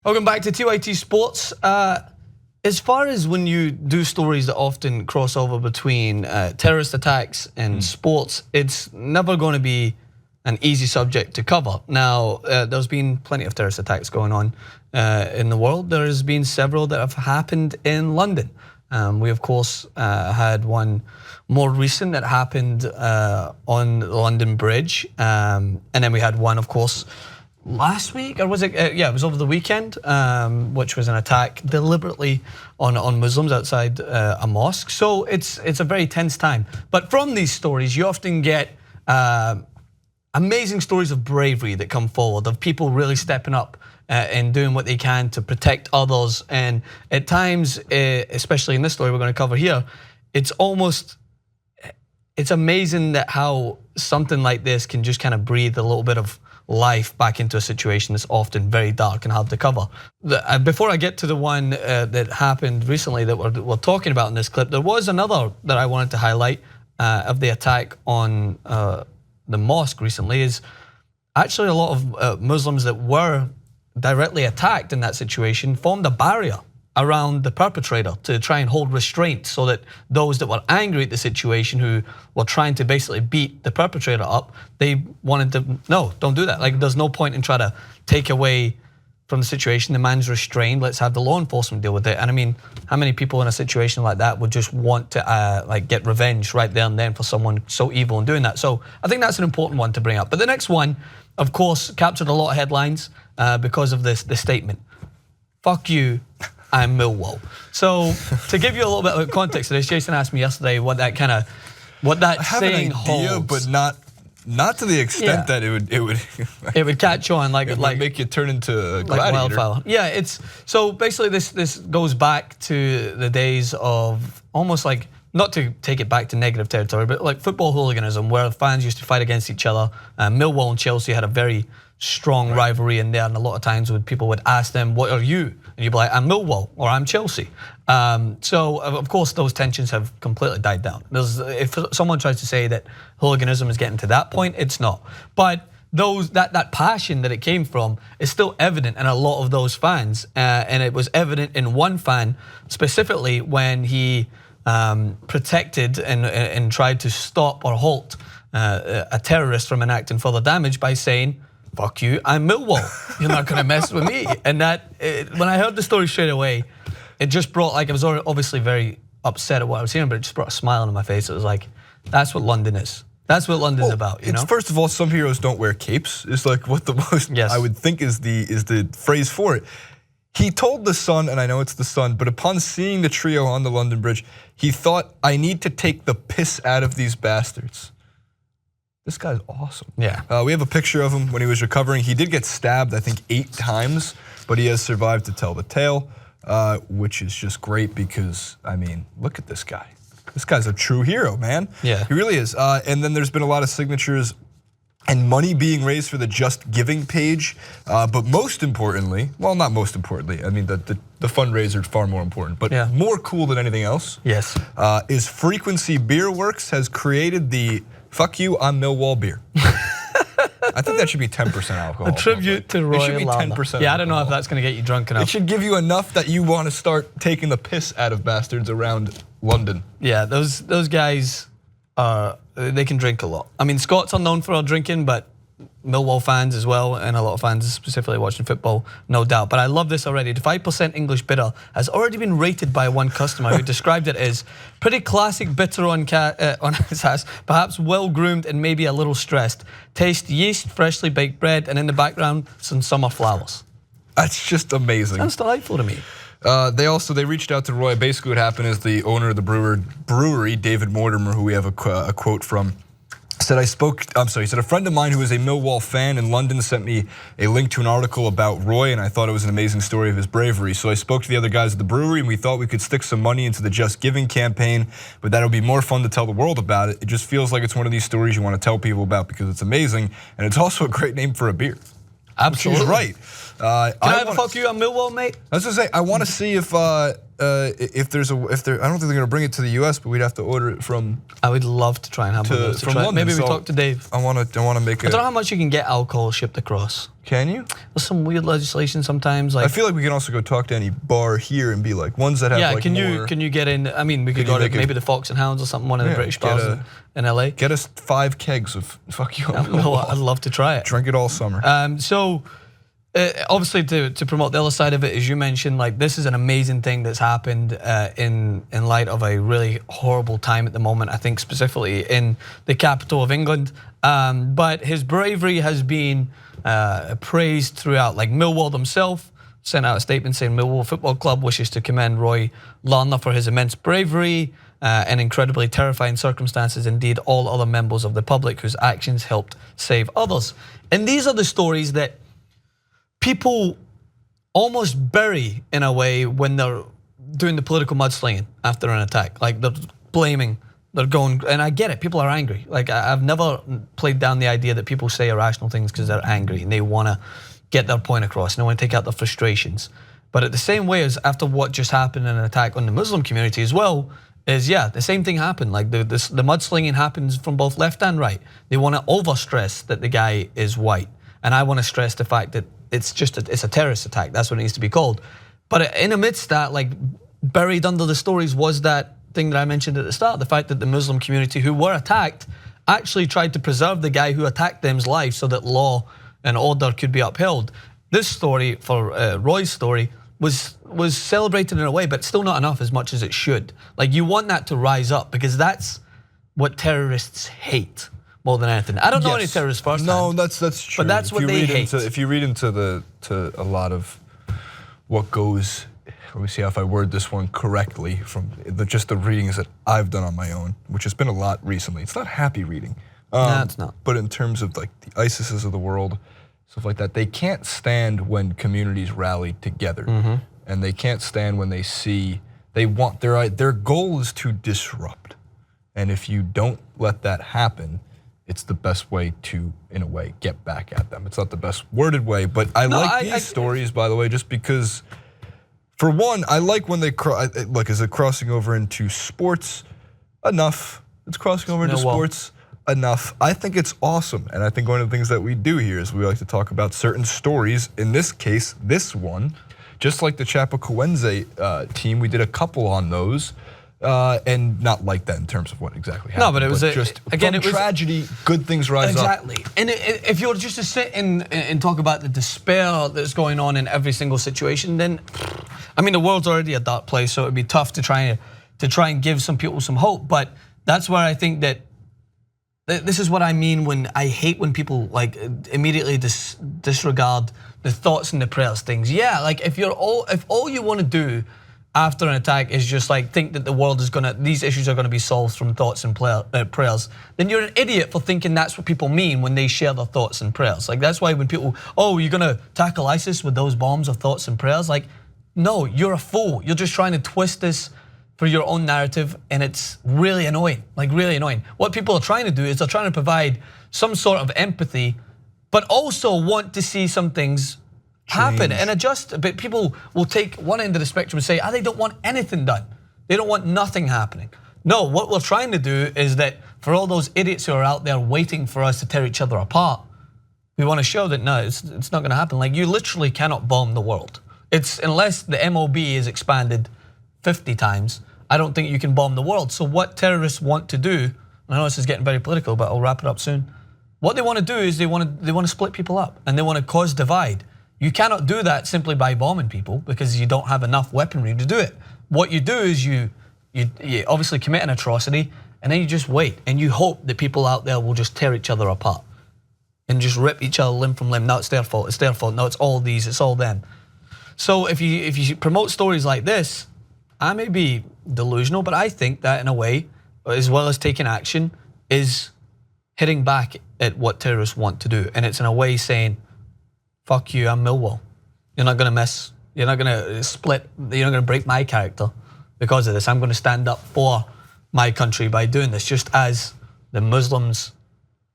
Welcome back to TYT Sports. As far as when you do stories that often cross over between terrorist attacks and sports, it's never going to be an easy subject to cover. Now, there's been plenty of terrorist attacks going on in the world. There's been several that have happened in London. We, of course, had one more recent that happened on the London Bridge. And then we had one, of course, last week, or was it? Yeah, it was over the weekend, which was an attack deliberately on Muslims outside a mosque. So it's a very tense time. But from these stories, you often get amazing stories of bravery that come forward, of people really stepping up and doing what they can to protect others. And at times, especially in this story we're going to cover here, it's amazing that how something like this can just kind of breathe a little bit of life back into a situation that's often very dark and hard to cover. Before I get to the one that happened recently that we're talking about in this clip, there was another that I wanted to highlight of the attack on the mosque recently. Is actually a lot of Muslims that were directly attacked in that situation formed a barrier around the perpetrator to try and hold restraint so that those that were angry at the situation, who were trying to basically beat the perpetrator up, they wanted to, no, don't do that. Like, there's no point in trying to take away from the situation. The man's restrained, let's have the law enforcement deal with it. And I mean, how many people in a situation like that would just want to like get revenge right there and then for someone so evil in doing that? So I think that's an important one to bring up. But the next one, of course, captured a lot of headlines because of this statement. Fuck you, I'm Millwall. So to give you a little bit of context to this, Jason asked me yesterday what that saying holds, but not to the extent that it would catch on like make you turn into a like gladiator. wildfire. Yeah, it's so basically this goes back to the days of almost like, not to take it back to negative territory, but like football hooliganism, where fans used to fight against each other. Millwall and Chelsea had a very strong rivalry in there, and a lot of times people would ask them, "What are you?" And you'd be like, "I'm Millwall," or "I'm Chelsea." So of course those tensions have completely died down. If someone tries to say that hooliganism is getting to that point, it's not. But that passion that it came from is still evident in a lot of those fans, and it was evident in one fan specifically when he protected and tried to stop or halt a terrorist from enacting further damage by saying, "Fuck you, I'm Millwall. You're not gonna mess with me." And when I heard the story straight away, it just brought, like, I was obviously very upset at what I was hearing, but it just brought a smile on my face. It was like, that's what London is. That's what London's about, you know? First of all, some heroes don't wear capes. It's like what the most I would think is the phrase for it. He told the Sun, and I know it's the Sun, but upon seeing the trio on the London Bridge, he thought, I need to take the piss out of these bastards. This guy's awesome. Yeah. We have a picture of him when he was recovering. He did get stabbed, I think, 8 times, but he has survived to tell the tale, which is just great because, I mean, look at this guy. This guy's a true hero, man. Yeah. He really is. And then there's been a lot of signatures and money being raised for the Just Giving page. But most importantly, well, not most importantly, I mean, the fundraiser is far more important, but more cool than anything else, is Frequency Beer Works has created the Fuck You, I'm Millwall beer. I think that should be 10% alcohol. A tribute to Roy. It should be 10%. Yeah, I don't know if that's going to get you drunk enough. It should give you enough that you want to start taking the piss out of bastards around London. Yeah, those guys they can drink a lot. I mean, Scots are known for our drinking, but Millwall fans as well, and a lot of fans specifically watching football, no doubt. But I love this already. The 5% English bitter has already been rated by one customer who described it as pretty classic bitter on his ass, perhaps well-groomed and maybe a little stressed. Taste yeast, freshly baked bread, and in the background, some summer flowers. That's just amazing. Sounds delightful to me. They reached out to Roy. Basically what happened is the owner of the brewery, David Mortimer, who we have a quote from, said, he said, a friend of mine who is a Millwall fan in London sent me a link to an article about Roy, and I thought it was an amazing story of his bravery. So I spoke to the other guys at the brewery, and we thought we could stick some money into the Just Giving campaign, but that'll be more fun to tell the world about it. It just feels like it's one of these stories you want to tell people about because it's amazing, and it's also a great name for a beer. Absolutely. She's right. Can I have a fuck you on Millwall, mate? I was gonna say, I want to see if there's I don't think they're gonna bring it to the U.S., but we'd have to order it from. I would love to try and have one of those. From London. Maybe we So talk to Dave. I want to make it. I don't know how much you can get alcohol shipped across. Can you? There's some weird legislation sometimes. Like I feel like we can also go talk to any bar here and be like ones that have like more. Can you get in? I mean, we could go to maybe the Fox and Hounds or something, one of the British bars in LA. Get us 5 kegs of fuck you. I'd love to try it. Drink it all summer. So. Obviously, to promote the other side of it, as you mentioned, like this is an amazing thing that's happened in light of a really horrible time at the moment. I think specifically in the capital of England, but his bravery has been praised throughout. Like Millwall themselves sent out a statement saying Millwall Football Club wishes to commend Roy Larner for his immense bravery and incredibly terrifying circumstances. Indeed, all other members of the public whose actions helped save others. And these are the stories that people almost bury in a way when they're doing the political mudslinging after an attack. Like they're blaming, they're going, and I get it, people are angry. Like I've never played down the idea that people say irrational things because they're angry and they want to get their point across and they want to take out their frustrations. But at the same way as after what just happened in an attack on the Muslim community as well, is the same thing happened. Like the mudslinging happens from both left and right. They want to overstress that the guy is white. And I want to stress the fact that it's a terrorist attack. That's what it needs to be called. But in amidst that, like buried under the stories was that thing that I mentioned at the start, the fact that the Muslim community who were attacked actually tried to preserve the guy who attacked them's life so that law and order could be upheld. This story, for Roy's story, was celebrated in a way, but still not enough as much as it should. Like you want that to rise up because that's what terrorists hate. More than anything, I don't know any terrorists firsthand. No, that's true. But that's what they hate. If you read into a lot of what goes, let me see if I word this one correctly from just the readings that I've done on my own, which has been a lot recently. It's not happy reading. No, it's not. But in terms of like the ISISes of the world, stuff like that, they can't stand when communities rally together, and they can't stand when they see their goal is to disrupt, and if you don't let that happen. It's the best way to, in a way, get back at them. It's not the best worded way, but I like these stories, by the way, just because, for one, I like when they, look, is it crossing over into sports? Enough. It's crossing over into sports. Enough. I think it's awesome, and I think one of the things that we do here is we like to talk about certain stories. In this case, this one, just like the Chapecoense team, we did a couple on those. And not like that in terms of what exactly happened. No, but it was again, it was tragedy. Good things rise up. Exactly. And if you were just to sit and talk about the despair that's going on in every single situation, then I mean the world's already a dark place, so it'd be tough to try and give some people some hope. But that's where I think that this is what I mean when I hate when people like immediately disregard the thoughts and the prayers things. Yeah, like if all you want to do after an attack is just like think that the world is these issues are gonna be solved from thoughts and prayers, then you're an idiot for thinking that's what people mean when they share their thoughts and prayers. Like that's why when people, you're gonna tackle ISIS with those bombs of thoughts and prayers, like, no, you're a fool. You're just trying to twist this for your own narrative, and it's really annoying, like really annoying. What people are trying to do is they're trying to provide some sort of empathy, but also want to see some things happen and adjust. But people will take one end of the spectrum and say, they don't want anything done. They don't want nothing happening. No, what we're trying to do is that for all those idiots who are out there waiting for us to tear each other apart, we want to show that no, it's not going to happen. Like you literally cannot bomb the world. Unless the MOB is expanded 50 times, I don't think you can bomb the world. So what terrorists want to do, and I know this is getting very political, but I'll wrap it up soon. What they want to do is they want to split people up and they want to cause divide. You cannot do that simply by bombing people because you don't have enough weaponry to do it. What you do is you obviously commit an atrocity and then you just wait and you hope that people out there will just tear each other apart and just rip each other limb from limb. No, it's their fault. It's their fault. No, it's all these. It's all them. So if you promote stories like this, I may be delusional, but I think that in a way, as well as taking action, is hitting back at what terrorists want to do, and it's in a way saying, fuck you, I'm Millwall. You're not gonna mess, you're not gonna split, you're not gonna break my character because of this. I'm gonna stand up for my country by doing this, just as the Muslims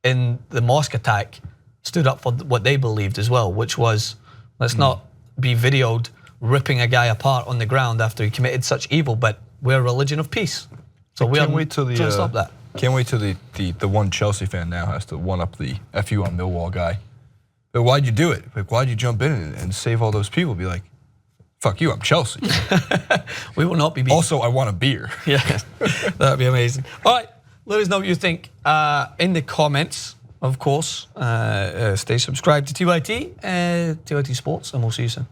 in the mosque attack stood up for what they believed as well, which was Let's not be videoed ripping a guy apart on the ground after he committed such evil, but we're a religion of peace. So we are trying to stop that. Can't wait till the one Chelsea fan now has to one-up the F U I'm Millwall guy. But why'd you do it? Like, why'd you jump in and save all those people? Be like, fuck you, I'm Chelsea. We will not be beaten. Also, I want a beer. Yeah, that'd be amazing. All right, let us know what you think in the comments, of course. Stay subscribed to TYT Sports, and we'll see you soon.